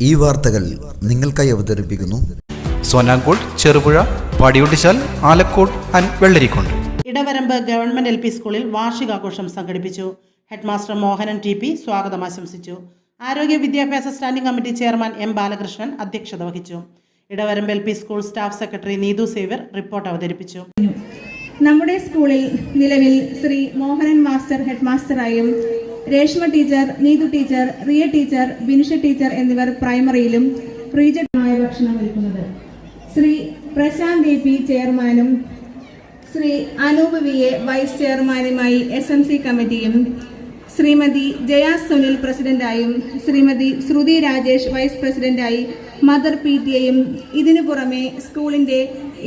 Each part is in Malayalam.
ഈ വാർത്തകൾ നിങ്ങൾക്കായി അവതരിപ്പിക്കുന്നു Sonangode, Cherupuzha, Padiyottichal, Alakode and Vellarikundu. Edavaramb government LP സ്കൂളിൽ വാർഷികാഘോഷം സംഘടിപ്പിച്ചു. ഹെഡ്മാസ്റ്റർ മോഹനൻ TP സ്വാഗതം ആശംസിച്ചു. ആരോഗ്യ വിദ്യാഭ്യാസ standing committee chairman M Balakrishnan അധ്യക്ഷത വഹിച്ചു. Edavaramb LP school staff secretary Neethu Xavier report അവതരിപ്പിച്ചു. നമ്മുടെ സ്കൂളിൽ നിലവിൽ ശ്രീ മോഹനൻ മാസ്റ്റർ ഹെഡ്മാസ്റ്ററായും Reshma teacher, Neethu teacher, Riya teacher, Binusha teacher എന്നിവർ പ്രൈമറിയിലും റീജിയണലുമായ ഭക്ഷണം ഒരുക്കുന്നത്. ശ്രീ പ്രശാന്ത് AP ചെയർമാനും ശ്രീ അനൂപ് VA വൈസ് ചെയർമാനുമായി SMC കമ്മിറ്റിയും ശ്രീമതി ജയ സുനിൽ പ്രസിഡന്റായും ശ്രീമതി ശ്രുതി രാജേഷ് വൈസ് പ്രസിഡന്റായി മദർ PTA-യും ഇതിനു പുറമെ സ്കൂളിന്റെ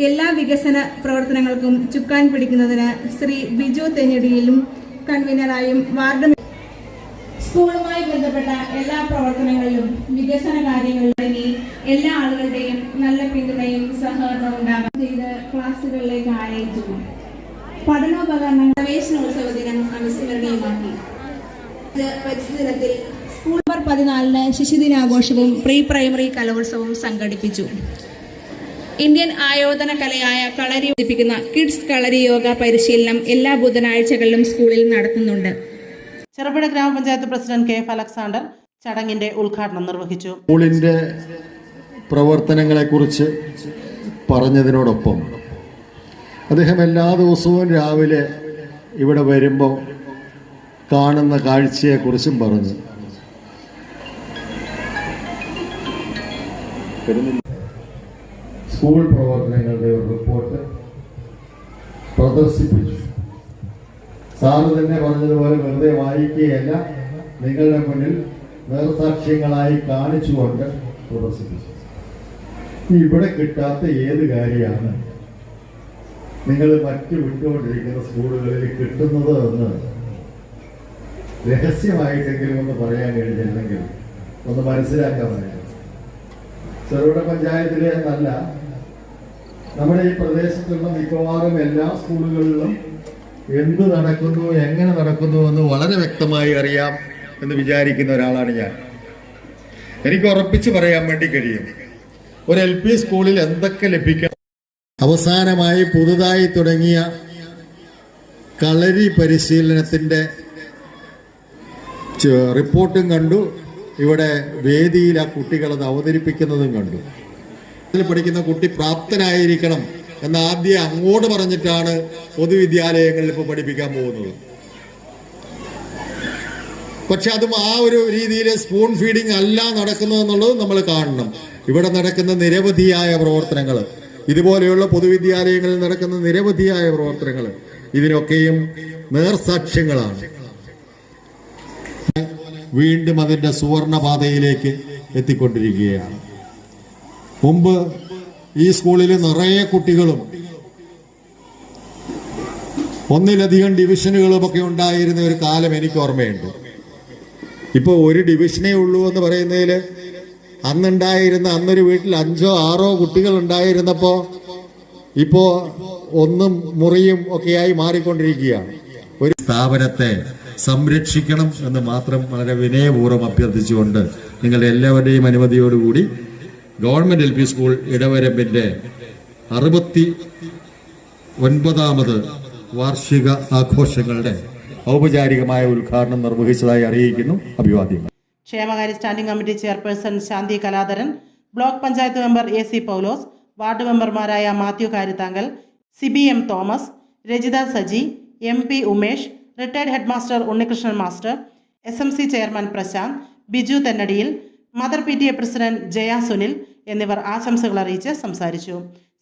എല്ലാ വികസന പ്രവർത്തനങ്ങൾക്കും ചുക്കാൻ പിടിക്കുന്നതിന് ശ്രീ ബിജു തെന്നിടിയിലും കൺവീനറായും വാർഡ് സ്കൂളുമായി ബന്ധപ്പെട്ട എല്ലാ പ്രവർത്തനങ്ങളിലും വികസന കാര്യങ്ങളിലും എല്ലാ ആളുകളുടെയും നല്ല പിന്തുണയും സഹകരണവും ഉണ്ടാകാൻ ചെയ്ത് ക്ലാസുകളിലേക്ക് ആനയിച്ചു. പഠനോപകരണങ്ങൾ പ്രവേശനോത്സവ ദിനം അനുസ്മരണീയമാക്കി. പരിസ്ഥിതി ദിനത്തിൽ സ്കൂൾ നമ്പർ 14 ശിശുദിനാഘോഷവും പ്രീ പ്രൈമറി കലോത്സവവും സംഘടിപ്പിച്ചു. ഇന്ത്യൻ ആയോധന കലയായ കളരി പഠിപ്പിക്കുന്ന കിഡ്സ് കളരി യോഗ പരിശീലനം എല്ലാ ബുധനാഴ്ചകളിലും സ്കൂളിൽ നടത്തുന്നുണ്ട്. ചെറുപുഴ ഗ്രാമപഞ്ചായത്ത് പ്രസിഡന്റ് KF അലക്സാണ്ടർ ചടങ്ങിന്റെ ഉദ്ഘാടനം നിർവഹിച്ചു. സ്കൂളിന്റെ പ്രവർത്തനങ്ങളെക്കുറിച്ച് പറഞ്ഞതിനോടൊപ്പം അദ്ദേഹം എല്ലാ ദിവസവും രാവിലെ ഇവിടെ വരുമ്പോൾ കാണുന്ന കാഴ്ചയെക്കുറിച്ചും പറഞ്ഞു. സ്കൂൾ പ്രവർത്തനങ്ങളുടെ ഒരു റിപ്പോർട്ട് പ്രദർശിപ്പിച്ചു. സാറ് തന്നെ പറഞ്ഞതുപോലെ വെറുതെ വായിക്കുകയല്ല, നിങ്ങളുടെ മുന്നിൽ നേർസാക്ഷ്യങ്ങളായി കാണിച്ചുകൊണ്ട് പ്രദർശിപ്പിച്ചു. ഇവിടെ കിട്ടാത്ത ഏത് കാര്യമാണ് നിങ്ങൾ മറ്റു വിട്ടുകൊണ്ടിരിക്കുന്ന സ്കൂളുകളിൽ കിട്ടുന്നത് എന്ന് രഹസ്യമായിട്ടെങ്കിലും ഒന്ന് പറയാൻ കഴിഞ്ഞില്ലെങ്കിൽ ഒന്ന് മനസ്സിലാക്കാൻ പറയാം. ചെറുപുഴ പഞ്ചായത്തിലെ എന്നല്ല, നമ്മുടെ ഈ പ്രദേശത്തുള്ള മിക്കവാറും എല്ലാ സ്കൂളുകളിലും എന്ത് നടക്കുന്നു, എങ്ങനെ നടക്കുന്നു എന്ന് വളരെ വ്യക്തമായി അറിയാം എന്ന് വിചാരിക്കുന്ന ഒരാളാണ് ഞാൻ. എനിക്ക് ഉറപ്പിച്ച് പറയാൻ വേണ്ടി കഴിയും, ഒരു LP സ്കൂളിൽ എന്തൊക്കെ ലഭിക്കണം. അവസാനമായി പുതുതായി തുടങ്ങിയ കളരി പരിശീലനത്തിന്റെ റിപ്പോർട്ടും കണ്ടു. ഇവിടെ വേദിയിൽ ആ കുട്ടികൾ അത് അവതരിപ്പിക്കുന്നതും കണ്ടു. പഠിക്കുന്ന കുട്ടി പ്രാപ്തനായിരിക്കണം എന്ന് ആദ്യം അങ്ങോട്ട് പറഞ്ഞിട്ടാണ് പൊതുവിദ്യാലയങ്ങളിൽ ഇപ്പോൾ പഠിപ്പിക്കാൻ പോകുന്നത്. പക്ഷെ അതും ആ ഒരു രീതിയിൽ സ്പൂൺ ഫീഡിങ് അല്ല നടക്കുന്നതെന്നുള്ളത് നമ്മൾ കാണണം. ഇവിടെ നടക്കുന്ന നിരവധിയായ പ്രവർത്തനങ്ങൾ, ഇതുപോലെയുള്ള പൊതുവിദ്യാലയങ്ങളിൽ നടക്കുന്ന നിരവധിയായ പ്രവർത്തനങ്ങൾ, ഇതിനൊക്കെയും നേർസാക്ഷ്യങ്ങളാണ്. വീണ്ടും അതിന്റെ സുവർണപാതയിലേക്ക് എത്തിക്കൊണ്ടിരിക്കുകയാണ്. മുമ്പ് ഈ സ്കൂളിൽ നിറയെ കുട്ടികളും ഒന്നിലധികം ഡിവിഷനുകളും ഒക്കെ ഉണ്ടായിരുന്ന ഒരു കാലം എനിക്ക് ഓർമ്മയുണ്ട്. ഇപ്പോൾ ഒരു ഡിവിഷനേ ഉള്ളൂ എന്ന് പറയുന്നതിൽ അന്നൊരു വീട്ടിൽ 5 or 6 കുട്ടികൾ ഉണ്ടായിരുന്നപ്പോൾ ഇപ്പോൾ 1 മുറിയും ഒക്കെയായി മാറിക്കൊണ്ടിരിക്കുകയാണ്. ഒരു സ്ഥാപനത്തെ സംരക്ഷിക്കണം എന്ന് മാത്രം വളരെ വിനയപൂർവ്വം അഭ്യർത്ഥിച്ചുകൊണ്ട് നിങ്ങളുടെ എല്ലാവരുടെയും അനുമതിയോടുകൂടി ഗവൺമെന്റ് LP സ്കൂൾ ഇടവരമ്പിന്റെ 69ാമത് വാർഷിക ആഘോഷങ്ങളുടെ ഔപചാരികമായ ഉദ്ഘാടനം നിർവഹിച്ചതായി അറിയിക്കുന്നു. അഭിവാദ്യങ്ങൾ. ക്ഷേമകാര്യ standing committee chairperson Shanthi Kaladharan, block panchayat member AC Paulose, ward മെമ്പർമാരായ Mathew Karithankal, CBM Thomas, Rajitha Saji, MP Umesh, retired headmaster Unnikrishnan master, SMC chairman Prashanth, Biju Thennadiyil, mother PTA president Jaya Sunil എന്നിവർ ആശംസകൾ അറിയിച്ച് സംസാരിച്ചു.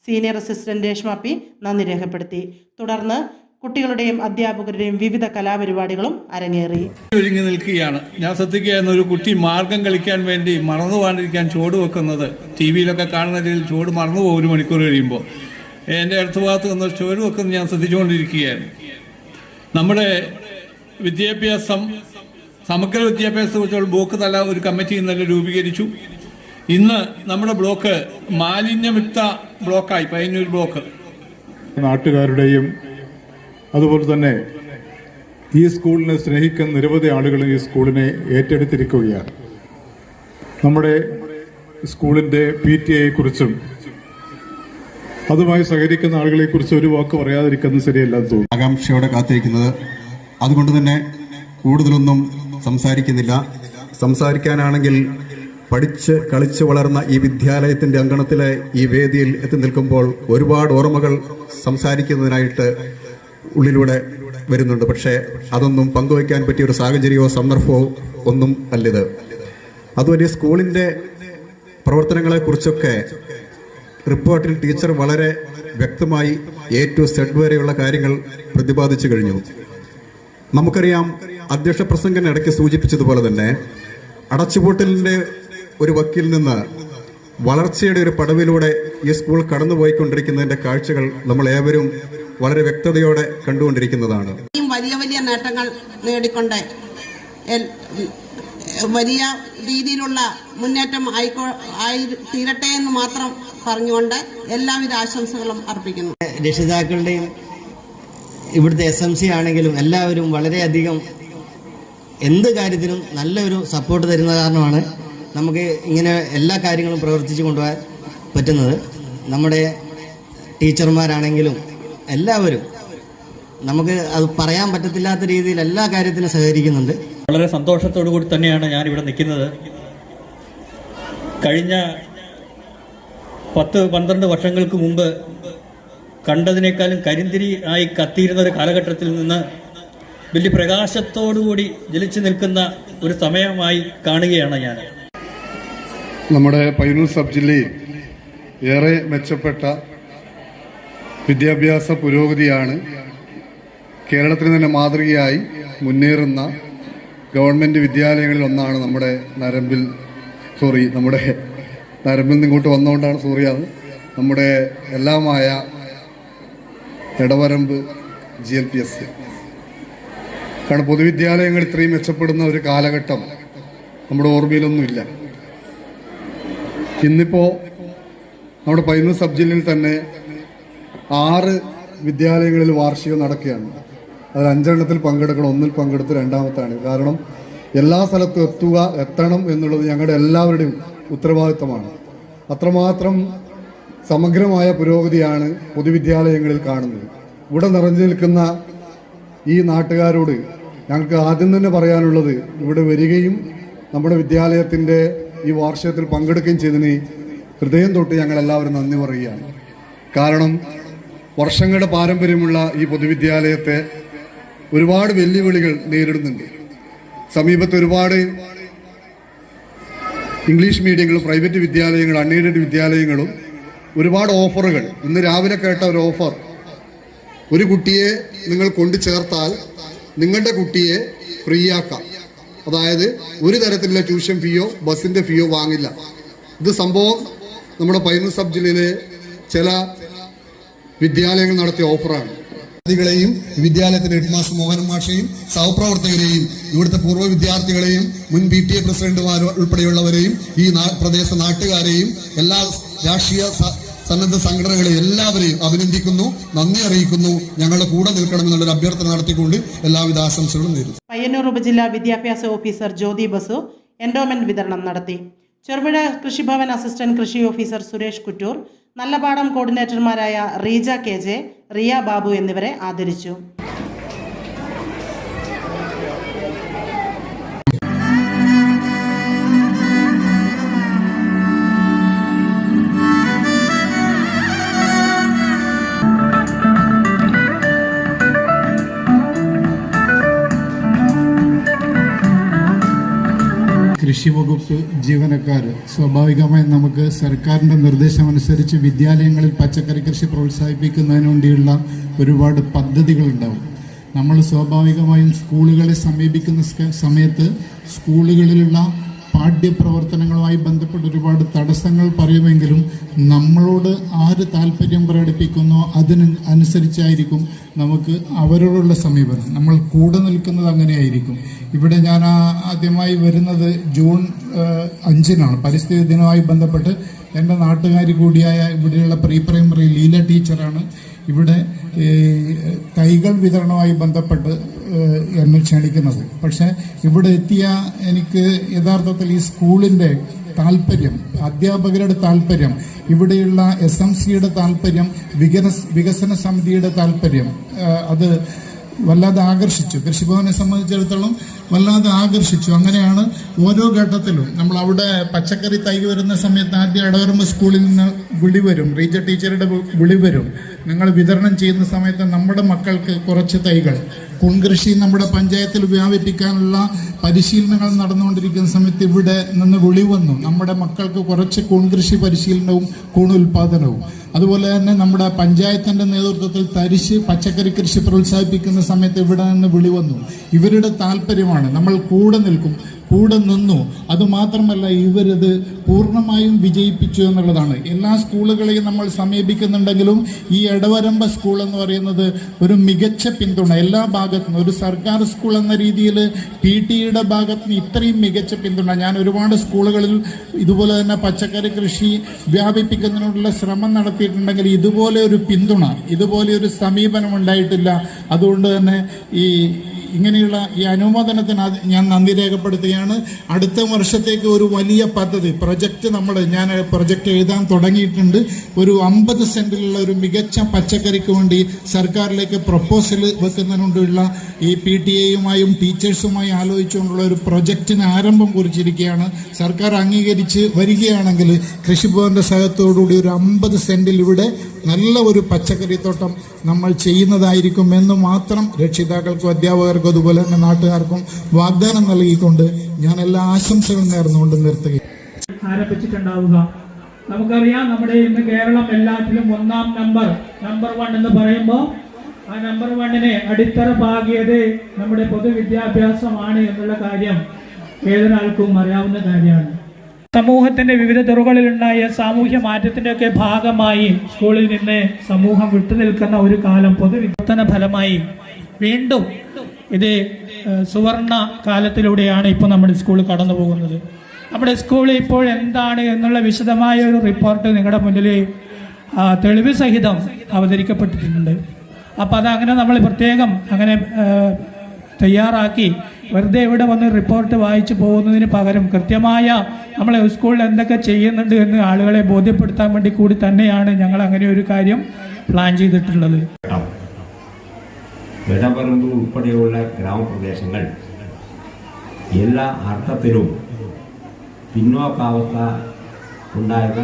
സീനിയർ അസിസ്റ്റന്റ് രേഷ്മ P നന്ദി രേഖപ്പെടുത്തി. തുടർന്ന് കുട്ടികളുടെയും അധ്യാപകരുടെയും വിവിധ കലാപരിപാടികളും അരങ്ങേറി. ഒരുങ്ങി നിൽക്കുകയാണ്. ഞാൻ ശ്രദ്ധിക്കുകയായിരുന്നു, ഒരു കുട്ടി മാർഗം കളിക്കാൻ വേണ്ടി മറന്നു പോകാണ്ടിരിക്കാൻ ചുവട് വെക്കുന്നത്. TV-യിലൊക്കെ കാണുന്ന രീതിയിൽ ചുവട് മറന്നു പോകും 1 മണിക്കൂർ കഴിയുമ്പോൾ. എൻ്റെ അടുത്ത ഭാഗത്ത് നിന്ന് ചുവട് വെക്കുന്നത് ഞാൻ ശ്രദ്ധിച്ചുകൊണ്ടിരിക്കുകയായിരുന്നു. നമ്മുടെ വിദ്യാഭ്യാസം, സമഗ്ര വിദ്യാഭ്യാസത്തെക്കുറിച്ചുള്ള ബ്ലോക്ക് തല ഒരു കമ്മിറ്റി ഇന്നലെ രൂപീകരിച്ചു. ഇന്ന് നമ്മുടെ ബ്ലോക്ക് മാലിന്യമുക്ത ബ്ലോക്കായി, പയ്യന്നൂർ ബ്ലോക്ക്. നാട്ടുകാരുടെയും അതുപോലെ തന്നെ ഈ സ്കൂളിനെ സ്നേഹിക്കുന്ന നിരവധി ആളുകൾ ഈ സ്കൂളിനെ ഏറ്റെടുത്തിരിക്കുകയാണ്. നമ്മുടെ സ്കൂളിന്റെ PTA കുറിച്ചും അതുമായി സഹകരിക്കുന്ന ആളുകളെ കുറിച്ച് ഒരു വാക്ക് പറയാതിരിക്കുന്നത് ശരിയല്ലെന്ന് തോന്നുന്നു. ആകാംക്ഷയോടെ കാത്തിരിക്കുന്നത്. അതുകൊണ്ട് തന്നെ കൂടുതലൊന്നും സംസാരിക്കുന്നില്ല. സംസാരിക്കാനാണെങ്കിൽ പഠിച്ച് കളിച്ച് വളർന്ന ഈ വിദ്യാലയത്തിന്റെ അങ്കണത്തിലെ ഈ വേദിയിൽ എത്തി നിൽക്കുമ്പോൾ ഒരുപാട് ഓർമ്മകൾ സംസാരിക്കുന്നതിനായിട്ട് ഉള്ളിലൂടെ വരുന്നുണ്ട്. പക്ഷേ അതൊന്നും പങ്കുവയ്ക്കാൻ പറ്റിയ ഒരു സാഹചര്യമോ സന്ദർഭമോ ഒന്നും അല്ലിത്. അതുപോലെ സ്കൂളിന്റെ പ്രവർത്തനങ്ങളെക്കുറിച്ചൊക്കെ റിപ്പോർട്ടിൽ ടീച്ചർ വളരെ വ്യക്തമായി A to Z വരെയുള്ള കാര്യങ്ങൾ പ്രതിപാദിച്ചു കഴിഞ്ഞു. നമുക്കറിയാം, അധ്യക്ഷ പ്രസംഗൻ ഇടയ്ക്ക് സൂചിപ്പിച്ചതുപോലെ തന്നെ അടച്ചുപൂട്ടലിന്റെ ഒരു വക്കിൽ നിന്ന് വളർച്ചയുടെ ഒരു പടവിലൂടെ ഈ സ്കൂൾ കടന്നുപോയിക്കൊണ്ടിരിക്കുന്നതിന്റെ കാഴ്ചകൾ നമ്മൾ ഏവരും വളരെ വ്യക്തതയോടെ കണ്ടുകൊണ്ടിരിക്കുന്നതാണ്. വലിയ വലിയ നേട്ടങ്ങൾ നേടിക്കൊണ്ട് വലിയ രീതിയിലുള്ള മുന്നേറ്റം തീരട്ടെ എന്ന് മാത്രം പറഞ്ഞുകൊണ്ട് എല്ലാവിധ ആശംസകളും അർപ്പിക്കുന്നു. രക്ഷിതാക്കളുടെയും ഇവിടുത്തെ SMC ആണെങ്കിലും എല്ലാവരും വളരെയധികം എന്ത് കാര്യത്തിനും നല്ലൊരു സപ്പോർട്ട് തരുന്ന കാരണമാണ് നമുക്ക് ഇങ്ങനെ എല്ലാ കാര്യങ്ങളും പ്രവർത്തിച്ചു കൊണ്ടുപോകാൻ പറ്റുന്നത്. നമ്മുടെ ടീച്ചർമാരാണെങ്കിലും എല്ലാവരും നമുക്ക് അത് പറയാൻ പറ്റത്തില്ലാത്ത രീതിയിൽ എല്ലാ കാര്യത്തിനും സഹകരിക്കുന്നുണ്ട്. വളരെ സന്തോഷത്തോടു കൂടി തന്നെയാണ് ഞാനിവിടെ നിൽക്കുന്നത്. കഴിഞ്ഞ 10-12 വർഷങ്ങൾക്ക് മുമ്പ് കണ്ടതിനേക്കാളും കരിന്തിരി ആയി കത്തിയിരുന്ന ഒരു കാലഘട്ടത്തിൽ നിന്ന് വലിയ പ്രകാശത്തോടുകൂടി ജ്വലിച്ചു നിൽക്കുന്ന ഒരു സമയമായി കാണുകയാണ് ഞാൻ. നമ്മുടെ പയ്യന്നൂർ സബ് ജില്ലയിൽ ഏറെ മെച്ചപ്പെട്ട വിദ്യാഭ്യാസ പുരോഗതിയാണ്. കേരളത്തിന് തന്നെ മാതൃകയായി മുന്നേറുന്ന ഗവൺമെൻറ് വിദ്യാലയങ്ങളിൽ ഒന്നാണ് നമ്മുടെ നരമ്പിൽ നിന്ന് ഇങ്ങോട്ട് വന്നുകൊണ്ടാണ് നമ്മുടെ എല്ലാമായ എടവരമ്പ് GLPS. കാരണം പൊതുവിദ്യാലയങ്ങൾ ഇത്രയും മെച്ചപ്പെടുന്ന ഒരു കാലഘട്ടം നമ്മുടെ ഓർമ്മയിലൊന്നുമില്ല. ഇന്നിപ്പോൾ നമ്മുടെ പയ്യന്നൂർ സബ് ജില്ലയിൽ തന്നെ 6 വിദ്യാലയങ്ങളിൽ വാർഷികം നടക്കുകയാണ്. അതിൽ 5 എണ്ണത്തിൽ പങ്കെടുക്കണം, 1-ൽ പങ്കെടുത്ത് 2-മത്താണ്. കാരണം എല്ലാ സ്ഥലത്തും എത്തണം എന്നുള്ളത് ഞങ്ങളുടെ എല്ലാവരുടെയും ഉത്തരവാദിത്തമാണ്. അത്രമാത്രം സമഗ്രമായ പുരോഗതിയാണ് പൊതുവിദ്യാലയങ്ങളിൽ കാണുന്നത്. ഇവിടെ നിറഞ്ഞു നിൽക്കുന്ന ഈ നാട്ടുകാരോട് ഞങ്ങൾക്ക് ആദ്യം തന്നെ പറയാനുള്ളത്, ഇവിടെ വരികയും നമ്മുടെ വിദ്യാലയത്തിൻ്റെ ഈ വാർഷികത്തിൽ പങ്കെടുക്കുകയും ചെയ്തതിന് ഹൃദയം തൊട്ട് ഞങ്ങളെല്ലാവരും നന്ദി പറയുകയാണ്. കാരണം വർഷങ്ങളുടെ പാരമ്പര്യമുള്ള ഈ പൊതുവിദ്യാലയത്തെ ഒരുപാട് വെല്ലുവിളികൾ നേരിടുന്നുണ്ട്. സമീപത്ത് ഒരുപാട് ഇംഗ്ലീഷ് മീഡിയങ്ങളും പ്രൈവറ്റ് വിദ്യാലയങ്ങളും അൺഎയ്ഡഡ് വിദ്യാലയങ്ങളും ഒരുപാട് ഓഫറുകൾ. ഇന്ന് രാവിലെ കേട്ട ഒരു ഓഫർ, ഒരു കുട്ടിയെ നിങ്ങൾ കൊണ്ടു ചേർത്താൽ നിങ്ങളുടെ കുട്ടിയെ ഫ്രീ ആക്കാം. അതായത് ഒരു തരത്തിലുള്ള ട്യൂഷൻ ഫീയോ ബസ്സിൻ്റെ ഫീയോ വാങ്ങില്ല. ഇത് സംഭവം നമ്മുടെ പയ്യന്നൂർ സബ് ജില്ലയിലെ ചില വിദ്യാലയങ്ങൾ നടത്തിയ ഓഫറാണ്. ളെയും വിദ്യാലയത്തിന്റെ ഹെഡ്മാസ്റ്റർ മോഹനൻ മാഷയും സഹപ്രവർത്തകരെയും ഇവിടുത്തെ പൂർവ്വ വിദ്യാർത്ഥികളെയും മുൻ PTA പ്രസിഡന്റുമാർ ഉൾപ്പെടെയുള്ളവരെയും ഈ പ്രദേശ നാട്ടുകാരെയും എല്ലാ രാഷ്ട്രീയ സന്നദ്ധ സംഘടനകളെയും എല്ലാവരെയും അഭിനന്ദിക്കുന്നു, നന്ദി അറിയിക്കുന്നു. ഞങ്ങളുടെ കൂടെ നിൽക്കണമെന്നുള്ളൊരു അഭ്യർത്ഥന നടത്തിക്കൊണ്ട് എല്ലാവിധ ആശംസകളും നേരുന്നു. പയ്യന്നൂർ ഉപജില്ലാ വിദ്യാഭ്യാസ ഓഫീസർ ജ്യോതി ബസു എൻഡോമെന്റ് വിതരണം നടത്തി. ചെറുപുഴ കൃഷിഭവൻ അസിസ്റ്റന്റ് കൃഷി ഓഫീസർ സുരേഷ് കുറ്റൂർ, നല്ലപാടം കോർഡിനേറ്റർമാരായ റീജ KJ, റിയ ബാബു എന്നിവരെ ആദരിച്ചു. കൃഷി വകുപ്പ് ജീവനക്കാർ സ്വാഭാവികമായും നമുക്ക് സർക്കാരിൻ്റെ നിർദ്ദേശമനുസരിച്ച് വിദ്യാലയങ്ങളിൽ പച്ചക്കറി കൃഷി പ്രോത്സാഹിപ്പിക്കുന്നതിന് വേണ്ടിയുള്ള ഒരുപാട് പദ്ധതികളുണ്ടാവും. നമ്മൾ സ്വാഭാവികമായും സ്കൂളുകളെ സമീപിക്കുന്ന സമയത്ത് സ്കൂളുകളിലുള്ള പാഠ്യപ്രവർത്തനങ്ങളുമായി ബന്ധപ്പെട്ട് ഒരുപാട് തടസ്സങ്ങൾ പറയുമെങ്കിലും നമ്മളോട് ആര് താല്പര്യം പ്രകടിപ്പിക്കുന്നോ അനുസരിച്ചായിരിക്കും നമുക്ക് അവരോടുള്ള സമീപനം. നമ്മൾ കൂടെ നിൽക്കുന്നത് അങ്ങനെയായിരിക്കും. ഇവിടെ ഞാൻ ആദ്യമായി വരുന്നത് ജൂൺ 5-നാണ്. പരിസ്ഥിതി ദിനവുമായി ബന്ധപ്പെട്ട് എൻ്റെ നാട്ടുകാരി കൂടിയായ ഇവിടെയുള്ള പ്രീ പ്രൈമറി ലീല ടീച്ചറാണ് ഇവിടെ തൈകൾ വിതരണവുമായി ബന്ധപ്പെട്ട് എന്നെ ക്ഷണിക്കുന്നത്. പക്ഷേ ഇവിടെ എത്തിയ എനിക്ക് യഥാർത്ഥത്തിൽ ഈ സ്കൂളിൻ്റെ താല്പര്യം, അധ്യാപകരുടെ താല്പര്യം, ഇവിടെയുള്ള SMCയുടെ താല്പര്യം, വികസന സമിതിയുടെ താല്പര്യം അത് വല്ലാതെ ആകർഷിച്ചു. കൃഷിഭവനെ സംബന്ധിച്ചിടത്തോളം വല്ലാതെ ആകർഷിച്ചു. അങ്ങനെയാണ് ഓരോ ഘട്ടത്തിലും നമ്മൾ അവിടെ പച്ചക്കറി തൈ വരുന്ന സമയത്ത് ആദ്യം എടവരമ്പ് സ്കൂളിൽ നിന്ന് വിളി വരും, റീജ ടീച്ചറുടെ വിളി വരും. നിങ്ങൾ വിതരണം ചെയ്യുന്ന സമയത്ത് നമ്മുടെ മക്കൾക്ക് കുറച്ച് തൈകൾ കൂൺകൃഷി നമ്മുടെ പഞ്ചായത്തിൽ വ്യാപിപ്പിക്കാനുള്ള പരിശീലനങ്ങൾ നടന്നുകൊണ്ടിരിക്കുന്ന സമയത്ത് ഇവിടെ നിന്ന് വിളി വന്നു, നമ്മുടെ മക്കൾക്ക് കുറച്ച് കൂൺകൃഷി പരിശീലനവും കൂണുൽപാദനവും. അതുപോലെ തന്നെ നമ്മുടെ പഞ്ചായത്തിൻ്റെ നേതൃത്വത്തിൽ തരിശ് പച്ചക്കറി കൃഷി പ്രോത്സാഹിപ്പിക്കുന്ന സമയത്ത് ഇവിടെ നിന്ന് വിളി വന്നു. ഇവരുടെ താല്പര്യമാണ്, നമ്മൾ കൂടെ നിൽക്കും, കൂടെ നിന്നു. അതുമാത്രമല്ല ഇവരത് പൂർണ്ണമായും വിജയിപ്പിച്ചു എന്നുള്ളതാണ്. എല്ലാ സ്കൂളുകളെയും നമ്മൾ സമീപിക്കുന്നുണ്ടെങ്കിലും ഈ എടവരമ്പ സ്കൂൾ എന്ന് പറയുന്നത് ഒരു മികച്ച പിന്തുണ എല്ലാ ഭാഗത്തുനിന്നും, ഒരു സർക്കാർ സ്കൂൾ എന്ന രീതിയിൽ PTയുടെ ഭാഗത്തുനിന്ന് ഇത്രയും മികച്ച പിന്തുണ ഞാൻ ഒരുപാട് സ്കൂളുകളിൽ ഇതുപോലെ തന്നെ പച്ചക്കറി കൃഷി വ്യാപിപ്പിക്കുന്നതിനുള്ള ശ്രമം നടത്തിയിട്ടുണ്ടെങ്കിൽ ഇതുപോലെ ഒരു പിന്തുണ, ഇതുപോലെ ഒരു സമീപനം ഉണ്ടായിട്ടില്ല. അതുകൊണ്ട് തന്നെ ഇങ്ങനെയുള്ള ഈ അനുമോദനത്തിന് ഞാൻ നന്ദി രേഖപ്പെടുത്തുകയാണ്. അടുത്ത വർഷത്തേക്ക് ഒരു വലിയ പദ്ധതി ഞാൻ പ്രൊജക്റ്റ് എഴുതാൻ തുടങ്ങിയിട്ടുണ്ട്. ഒരു 50 സെന്റിലുള്ള ഒരു മികച്ച പച്ചക്കറിക്ക് വേണ്ടി സർക്കാരിലേക്ക് പ്രപ്പോസൽ വെക്കുന്നതിനുള്ള ഈ PTA-യുമായും ടീച്ചേഴ്സുമായി ആലോചിച്ചുകൊണ്ടുള്ള ഒരു പ്രൊജക്റ്റിന് ആരംഭം കുറിച്ചിരിക്കുകയാണ്. സർക്കാർ അംഗീകരിച്ച് വരികയാണെങ്കിൽ കൃഷിഭവന്റെ സഹായത്തോടുകൂടി ഒരു 50 സെന്റിൽ ഇവിടെ നല്ല ഒരു പച്ചക്കറി തോട്ടം നമ്മൾ ചെയ്യുന്നതായിരിക്കും എന്ന് മാത്രം രക്ഷിതാക്കൾക്കും അധ്യാപകർക്കും അതുപോലെ തന്നെ നാട്ടുകാർക്കും വാഗ്ദാനം നൽകിക്കൊണ്ട് ഞാൻ എല്ലാ ആശംസകളും നേർന്നുകൊണ്ട് നിർത്തുകയും ആരംഭിച്ചിട്ടുണ്ടാവുക. നമുക്കറിയാം, നമ്മുടെ ഇന്ന് കേരളം എല്ലാത്തിലും ഒന്നാം നമ്പർ 1 എന്ന് പറയുമ്പോൾ ആ നമ്പർ 1-നെ അടിത്തറ പാകിയത് നമ്മുടെ പൊതുവിദ്യാഭ്യാസമാണ് എന്നുള്ള കാര്യം ഏതൊരാൾക്കും അറിയാവുന്ന കാര്യമാണ്. സമൂഹത്തിന്റെ വിവിധ തുറകളിലുണ്ടായ സാമൂഹ്യ മാറ്റത്തിൻ്റെയൊക്കെ ഭാഗമായി സ്കൂളിൽ നിന്ന് സമൂഹം വിട്ടുനിൽക്കുന്ന ഒരു കാലം പൊതുവിവർത്തന ഫലമായി വീണ്ടും ഇത് സുവർണ കാലത്തിലൂടെയാണ് ഇപ്പോൾ നമ്മുടെ സ്കൂൾ കടന്നു പോകുന്നത്. നമ്മുടെ സ്കൂൾ ഇപ്പോൾ എന്താണ് എന്നുള്ള വിശദമായ ഒരു റിപ്പോർട്ട് നിങ്ങളുടെ മുന്നിൽ തെളിവ് സഹിതം അവതരിക്കപ്പെട്ടിട്ടുണ്ട്. അപ്പോൾ അതങ്ങനെ നമ്മൾ പ്രത്യേകം അങ്ങനെ തയ്യാറാക്കി വെറുതെ ഇവിടെ വന്ന് റിപ്പോർട്ട് വായിച്ചു പോകുന്നതിന് പകരം കൃത്യമായ നമ്മളെ സ്കൂളിൽ എന്തൊക്കെ ചെയ്യുന്നുണ്ട് എന്ന് ആളുകളെ ബോധ്യപ്പെടുത്താൻ വേണ്ടി കൂടി തന്നെയാണ് ഞങ്ങൾ അങ്ങനെ ഒരു കാര്യം പ്ലാൻ ചെയ്തിട്ടുള്ളത്. എടവരമ്പ് ഉൾപ്പെടെയുള്ള ഗ്രാമപ്രദേശങ്ങൾ എല്ലാ അർത്ഥത്തിലും പിന്നോക്കാവസ്ഥ ഉണ്ടായിരുന്ന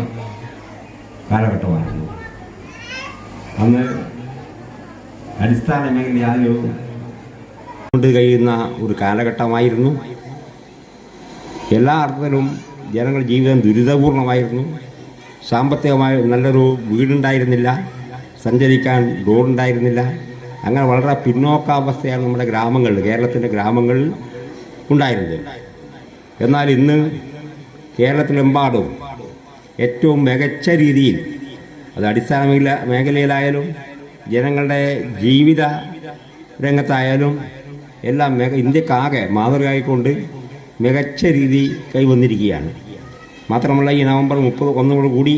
കാലഘട്ടമായിരുന്നു. അന്ന് അടിസ്ഥാന മേഖലയായി കൊണ്ട് കഴിയുന്ന ഒരു കാലഘട്ടമായിരുന്നു. എല്ലാ അർത്ഥത്തിലും ജനങ്ങളുടെ ജീവിതം ദുരിതപൂർണമായിരുന്നു. സാമ്പത്തികമായി നല്ലൊരു വീടുണ്ടായിരുന്നില്ല, സഞ്ചരിക്കാൻ റോഡുണ്ടായിരുന്നില്ല. അങ്ങനെ വളരെ പിന്നോക്കാവസ്ഥയാണ് നമ്മുടെ ഗ്രാമങ്ങളിൽ, കേരളത്തിൻ്റെ ഗ്രാമങ്ങളിൽ ഉണ്ടായിരുന്നത്. എന്നാൽ ഇന്ന് കേരളത്തിലെമ്പാടും ഏറ്റവും മികച്ച രീതിയിൽ, അത് അടിസ്ഥാന മേഖലയിലായാലും ജനങ്ങളുടെ ജീവിത രംഗത്തായാലും എല്ലാം ഇന്ത്യക്കാകെ മാതൃകയായിക്കൊണ്ട് മികച്ച രീതി കൈവന്നിരിക്കുകയാണ്. മാത്രമല്ല ഈ നവംബർ 31 കൂടി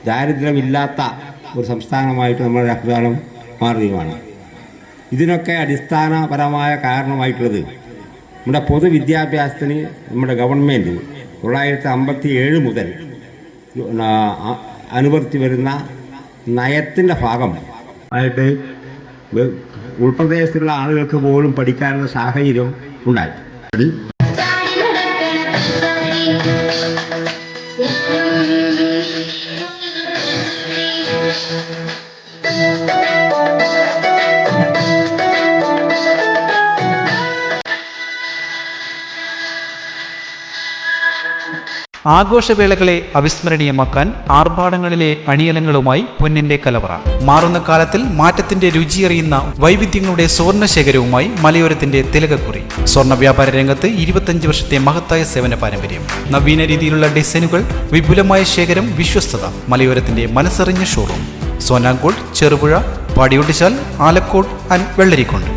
ദാരിദ്ര്യമില്ലാത്ത ഒരു സംസ്ഥാനമായിട്ട് നമ്മുടെ സംസ്ഥാനം മാറുകയുമാണ്. ഇതിനൊക്കെ അടിസ്ഥാനപരമായ കാരണമായിട്ടുള്ളത് നമ്മുടെ പൊതുവിദ്യാഭ്യാസത്തിന് നമ്മുടെ ഗവൺമെൻറ് 1957 മുതൽ അനുവർത്തി വരുന്ന നയത്തിൻ്റെ ഭാഗം ആയിട്ട് ഉൾപ്രദേശത്തുള്ള ആളുകൾക്ക് പോലും പഠിക്കാനുള്ള സാഹചര്യം ഉണ്ടായി. ആഘോഷവേളകളെ അവിസ്മരണീയമാക്കാൻ ആർഭാടങ്ങളിലെ അണിയലങ്ങളുമായി പൊന്നിന്റെ കലവറ. മാറുന്ന കാലത്തിൽ മാറ്റത്തിന്റെ രുചിയറിയുന്ന വൈവിധ്യങ്ങളുടെ സ്വർണ്ണശേഖരവുമായി മലയോരത്തിന്റെ തിലകക്കുറി. സ്വർണ്ണ വ്യാപാര രംഗത്ത് 25 വർഷത്തെ മഹത്തായ സേവന പാരമ്പര്യം. നവീന രീതിയിലുള്ള ഡിസൈനുകൾ, വിപുലമായ ശേഖരം, വിശ്വസ്തത. മലയോരത്തിന്റെ മനസ്സറിഞ്ഞ ഷോറൂം. സോനാങ്കോട്, ചെറുപുഴ, പാടിയൊട്ടിച്ചാൽ, ആലക്കോട് ആൻഡ് വെള്ളരിക്കുണ്ട്.